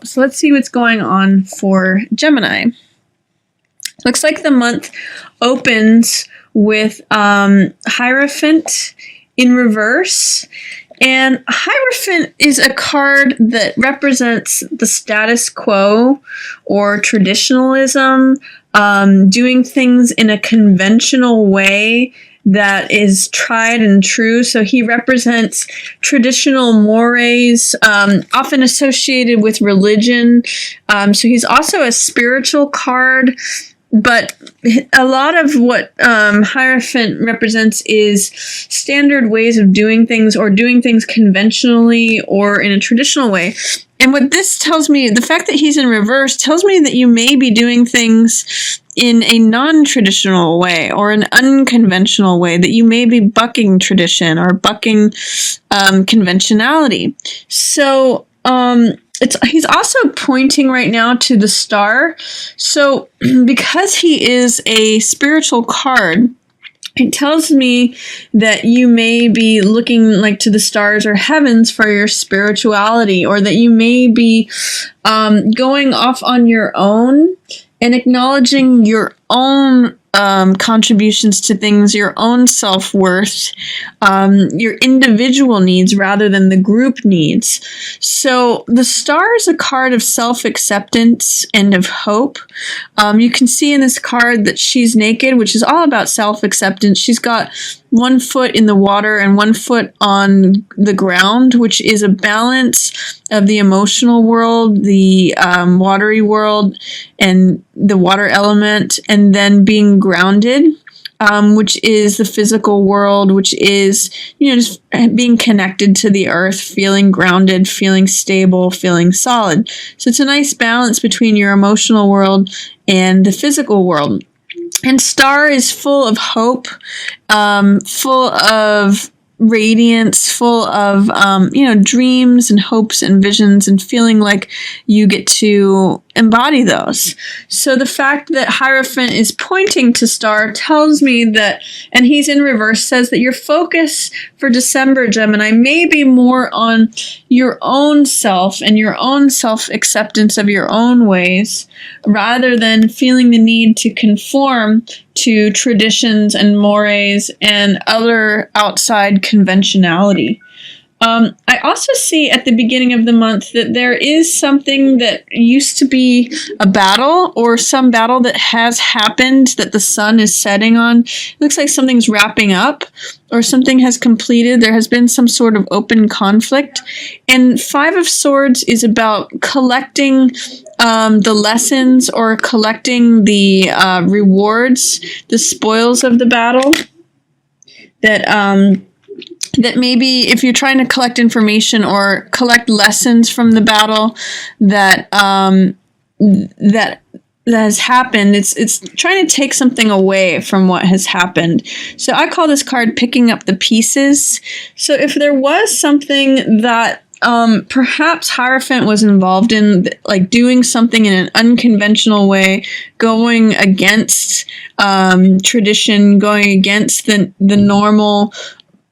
So let's see what's going on for Gemini. Looks like the month opens with Hierophant in reverse. And Hierophant is a card that represents the status quo or traditionalism, doing things in a conventional way that is tried and true. So he represents traditional mores, often associated with religion. So he's also a spiritual card. But a lot of what Hierophant represents is standard ways of doing things, or doing things conventionally or in a traditional way. And what this tells me, the fact that he's in reverse, tells me that you may be doing things in a non-traditional way or an unconventional way, that you may be bucking tradition or bucking conventionality. So, he's also pointing right now to the star. So because he is a spiritual card, it tells me that you may be looking like to the stars or heavens for your spirituality, or that you may be going off on your own and acknowledging your own contributions to things, your own self-worth, your individual needs rather than the group needs. So the star is a card of self-acceptance and of hope. You can see in this card that she's naked, which is all about self-acceptance. She's got one foot in the water and one foot on the ground, which is a balance of the emotional world, the watery world, and the water element, and then being grounded, which is the physical world, which is, just being connected to the earth, feeling grounded, feeling stable, feeling solid. So it's a nice balance between your emotional world and the physical world. And star is full of hope, full of radiance, full of, dreams and hopes and visions, and feeling like you get to embody those. So the fact that Hierophant is pointing to star tells me that, and he's in reverse, says that your focus for December, Gemini, may be more on your own self and your own self-acceptance of your own ways, rather than feeling the need to conform to traditions and mores and other outside conventionality. I also see at the beginning of the month that there is something that used to be a battle, or some battle that has happened that the sun is setting on. It looks like something's wrapping up, or something has completed. There has been some sort of open conflict. And Five of Swords is about collecting the lessons, or collecting the rewards, the spoils of the battle. That maybe if you're trying to collect information or collect lessons from the battle that has happened, it's trying to take something away from what has happened. So I call this card picking up the pieces. So if there was something that perhaps Hierophant was involved in, like doing something in an unconventional way, going against tradition, going against the normal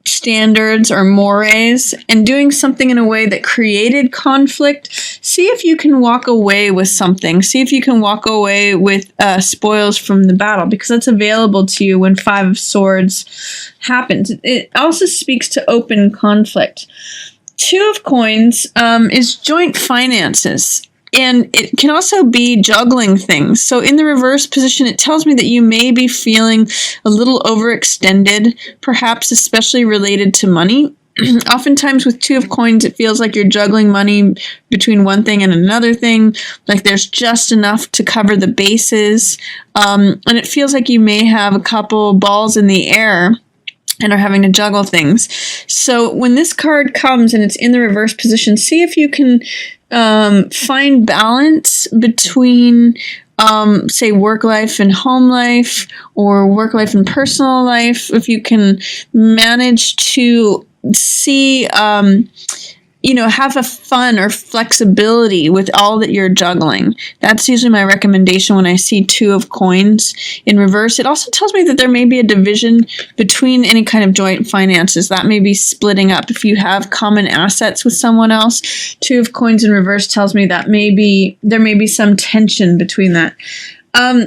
standards or mores, and doing something in a way that created conflict, see if you can walk away with something. See if you can walk away with spoils from the battle, because that's available to you when Five of Swords happens. It also speaks to open conflict. Two of Coins is joint finances. And it can also be juggling things. So in the reverse position, it tells me that you may be feeling a little overextended, perhaps especially related to money. Oftentimes with Two of Coins, it feels like you're juggling money between one thing and another thing, like there's just enough to cover the bases. And it feels like you may have a couple balls in the air and are having to juggle things. So when this card comes and it's in the reverse position, see if you can find balance between, say, work life and home life, or work life and personal life. If you can manage to see have a fun or flexibility with all that you're juggling. That's usually my recommendation when I see 2 of coins in reverse. It also tells me that there may be a division between any kind of joint finances. That may be splitting up. If you have common assets with someone else, 2 of coins in reverse tells me that there may be some tension between that.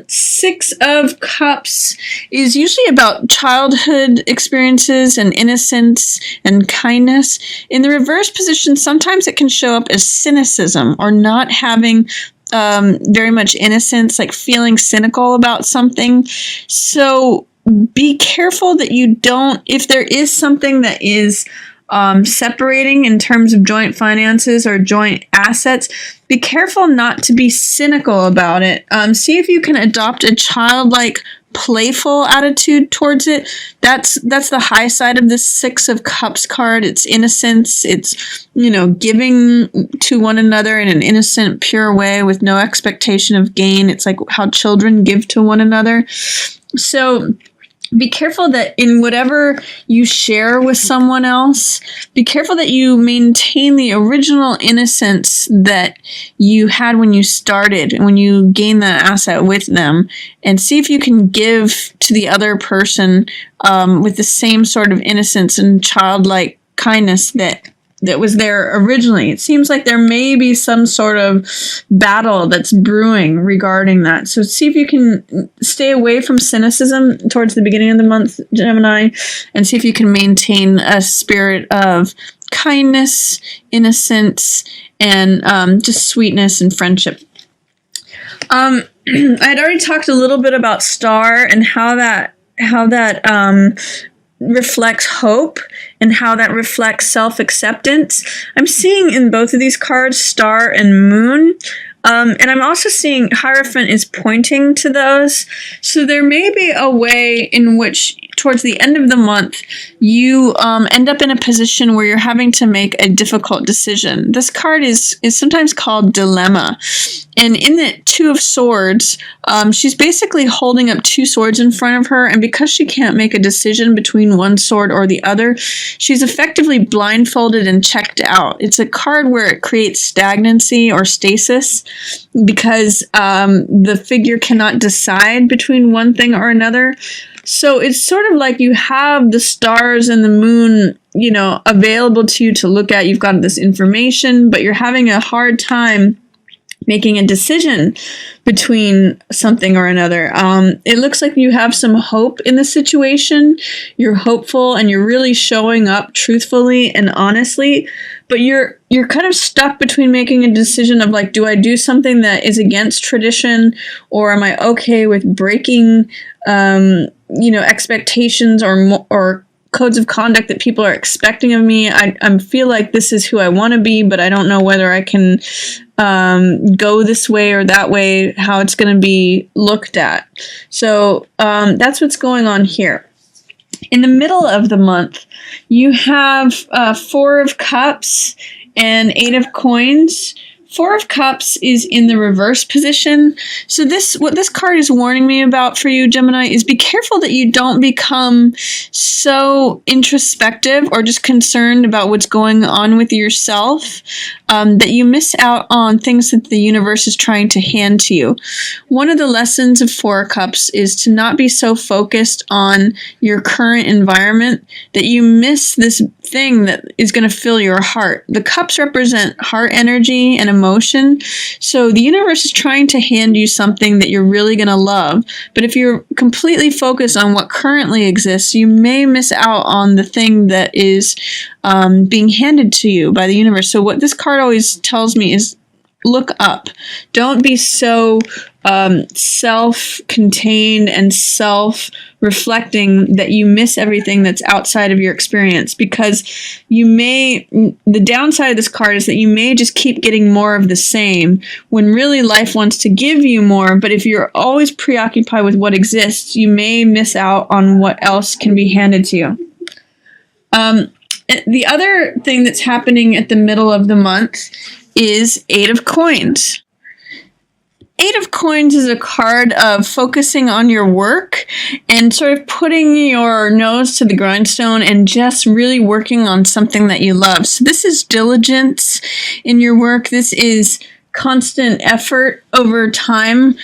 6 of Cups is usually about childhood experiences and innocence and kindness. In the reverse position, sometimes it can show up as cynicism or not having very much innocence, like feeling cynical about something. So be careful that you don't, if there is something that is separating in terms of joint finances or joint assets, be careful not to be cynical about it. See if you can adopt a childlike, playful attitude towards it. That's the high side of this 6 of Cups card. It's innocence. It's, giving to one another in an innocent, pure way with no expectation of gain. It's like how children give to one another. So be careful that in whatever you share with someone else, be careful that you maintain the original innocence that you had when you started, when you gained that asset with them, and see if you can give to the other person with the same sort of innocence and childlike kindness that was there originally. It seems like there may be some sort of battle that's brewing regarding that. So see if you can stay away from cynicism towards the beginning of the month, Gemini, and see if you can maintain a spirit of kindness, innocence, and just sweetness and friendship. I'd already talked a little bit about Star and how that reflects hope and how that reflects self-acceptance. I'm seeing in both of these cards Star and Moon. And I'm also seeing Hierophant is pointing to those. So there may be a way in which towards the end of the month, you end up in a position where you're having to make a difficult decision. This card is sometimes called Dilemma. And in the 2 of Swords, she's basically holding up 2 swords in front of her. And because she can't make a decision between one sword or the other, she's effectively blindfolded and checked out. It's a card where it creates stagnancy or stasis because the figure cannot decide between one thing or another. So it's sort of like you have the stars and the moon, available to you to look at. You've got this information, but you're having a hard time making a decision between something or another. It looks like you have some hope in the situation. You're hopeful and you're really showing up truthfully and honestly, but you're kind of stuck between making a decision of like, do I do something that is against tradition, or am I okay with breaking, expectations or codes of conduct that people are expecting of me? I feel like this is who I want to be, but I don't know whether I can go this way or that way, how it's going to be looked at. So that's what's going on here. In the middle of the month, you have 4 of Cups and 8 of Coins. 4 of Cups is in the reverse position. So what this card is warning me about for you, Gemini, is be careful that you don't become so introspective or just concerned about what's going on with yourself that you miss out on things that the universe is trying to hand to you. One of the lessons of 4 of Cups is to not be so focused on your current environment that you miss this thing that is going to fill your heart. The cups represent heart energy and emotion. So the universe is trying to hand you something that you're really going to love. But if you're completely focused on what currently exists, you may miss out on the thing that is being handed to you by the universe. So what this card always tells me is look up. Don't be so self-contained and self-reflecting that you miss everything that's outside of your experience, because the downside of this card is that you may just keep getting more of the same when really life wants to give you more. But if you're always preoccupied with what exists, you may miss out on what else can be handed to you. The other thing that's happening at the middle of the month is 8 of Coins. Eight of Coins is a card of focusing on your work and sort of putting your nose to the grindstone and just really working on something that you love. So this is diligence in your work. This is constant effort over time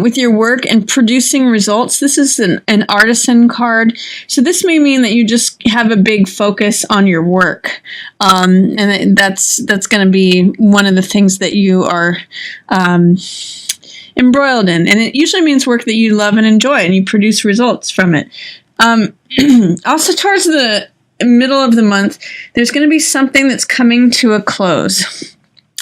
with your work and producing results. This is an artisan card. So this may mean that you just have a big focus on your work. And that's going to be one of the things that you are embroiled in. And it usually means work that you love and enjoy and you produce results from it. Also towards the middle of the month, there's going to be something that's coming to a close.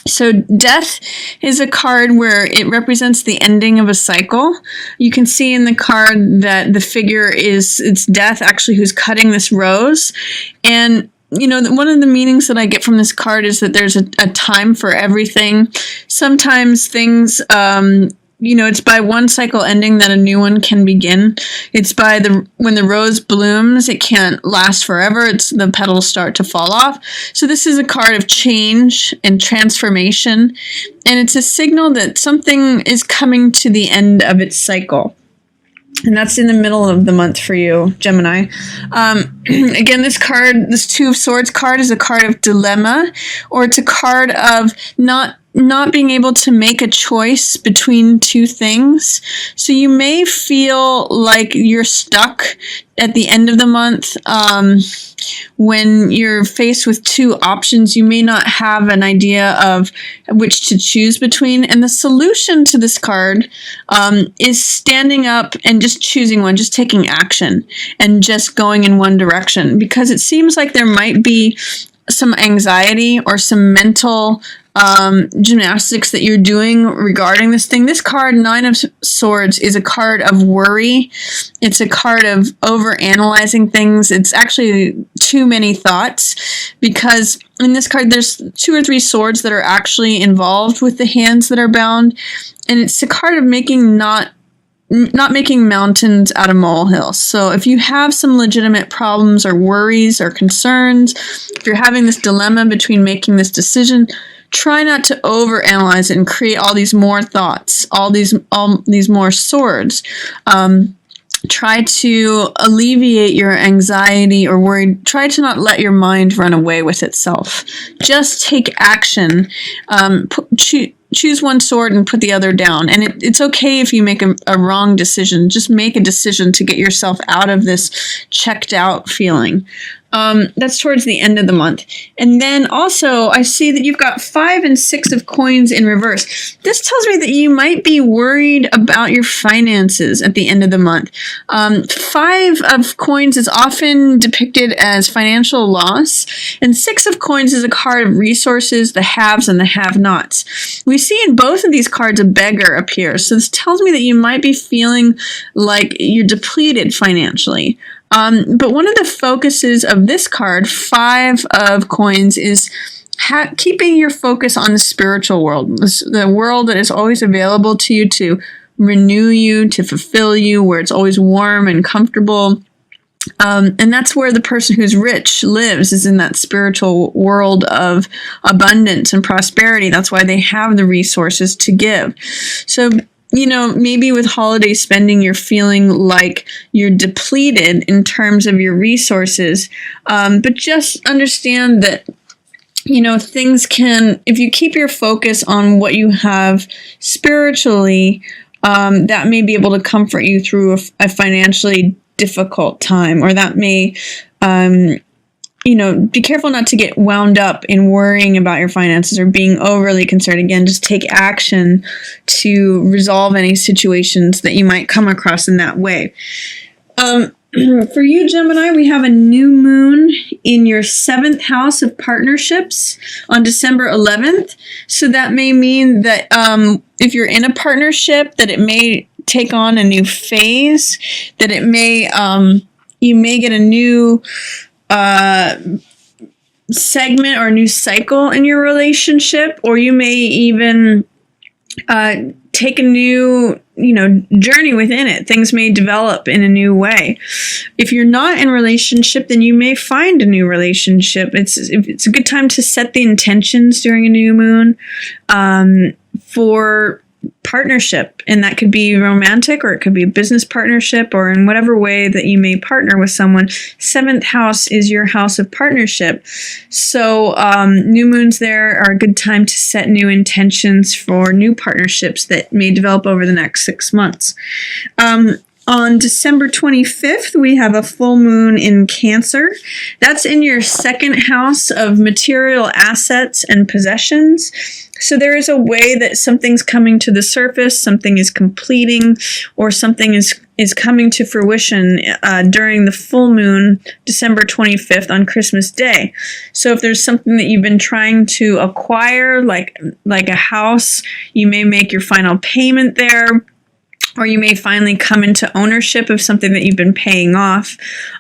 So death is a card where it represents the ending of a cycle. You can see in the card that the figure it's death actually who's cutting this rose. And one of the meanings that I get from this card is that there's a time for everything. Sometimes things, it's by one cycle ending that a new one can begin. It's by when the rose blooms, it can't last forever. The petals start to fall off. So this is a card of change and transformation. And it's a signal that something is coming to the end of its cycle. And that's in the middle of the month for you, Gemini. Again, this Two of Swords card is a card of dilemma, or it's a card of not being able to make a choice between two things. So you may feel like you're stuck at the end of the month. When you're faced with two options, you may not have an idea of which to choose between. And the solution to this card is standing up and just choosing one, just taking action and just going in one direction, because it seems like there might be some anxiety or some mental gymnastics that you're doing regarding this thing. This card, Nine of Swords, is a card of worry. It's a card of overanalyzing things. It's actually too many thoughts, because in this card there's 2 or 3 swords that are actually involved with the hands that are bound, and it's a card of not making mountains out of molehills. So if you have some legitimate problems or worries or concerns, if you're having this dilemma between making this decision, try not to overanalyze it and create all these more thoughts, all these more swords. Try to alleviate your anxiety or worry. Try to not let your mind run away with itself. Just take action. Choose one sword and put the other down. And it's okay if you make a wrong decision. Just make a decision to get yourself out of this checked out feeling. That's towards the end of the month. And then also, I see that you've got 5 and 6 of coins in reverse. This tells me that you might be worried about your finances at the end of the month. 5 of coins is often depicted as financial loss, and 6 of coins is a card of resources, the haves and the have-nots. We see in both of these cards a beggar appear, so this tells me that you might be feeling like you're depleted financially. But one of the focuses of this card, 5 of coins, is keeping your focus on the spiritual world, the world that is always available to you to renew you, to fulfill you, where it's always warm and comfortable. And that's where the person who's rich lives, is in that spiritual world of abundance and prosperity. That's why they have the resources to give. So, maybe with holiday spending, you're feeling like you're depleted in terms of your resources. But just understand that, things can, if you keep your focus on what you have spiritually, that may be able to comfort you through a financially difficult time, or that may, be careful not to get wound up in worrying about your finances or being overly concerned. Again, just take action to resolve any situations that you might come across in that way. For you, Gemini, we have a new moon in your 7th house of partnerships on December 11th. So that may mean that if you're in a partnership, that it may take on a new phase, that it may, you may get a new segment or a new cycle in your relationship, or you may even take a new journey within it. Things may develop in a new way. If you're not in a relationship, then you may find a new relationship. It's a good time to set the intentions during a new moon for partnership, and that could be romantic, or it could be a business partnership, or in whatever way that you may partner with someone. 7th house is your house of partnership. So new moons there are a good time to set new intentions for new partnerships that may develop over the next 6 months. On December 25th, we have a full moon in Cancer. That's in your 2nd house of material assets and possessions. So there is a way that something's coming to the surface, something is completing, or something is coming to fruition during the full moon, December 25th on Christmas Day. So if there's something that you've been trying to acquire, like a house, you may make your final payment there. Or you may finally come into ownership of something that you've been paying off,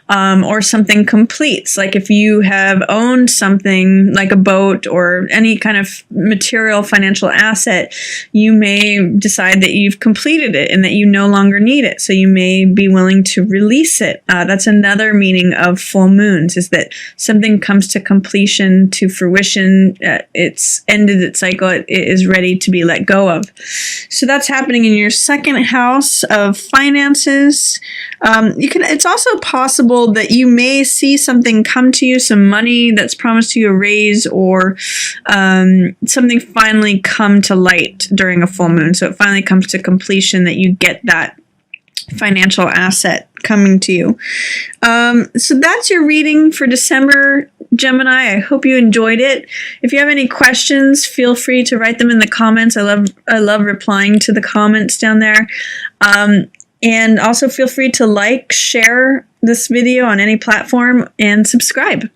or something completes. Like if you have owned something like a boat or any kind of material financial asset, you may decide that you've completed it and that you no longer need it. So you may be willing to release it. That's another meaning of full moons, is that something comes to completion, to fruition. It's ended its cycle. It is ready to be let go of. So that's happening in your 2nd house of finances. It's also possible that you may see something come to you, some money that's promised you, a raise, or something finally come to light during a full moon. So it finally comes to completion, that you get that financial asset coming to you. So that's your reading for December, Gemini. I hope you enjoyed it. If you have any questions, feel free to write them in the comments. I love replying to the comments down there. And also feel free to like, share this video on any platform, and subscribe.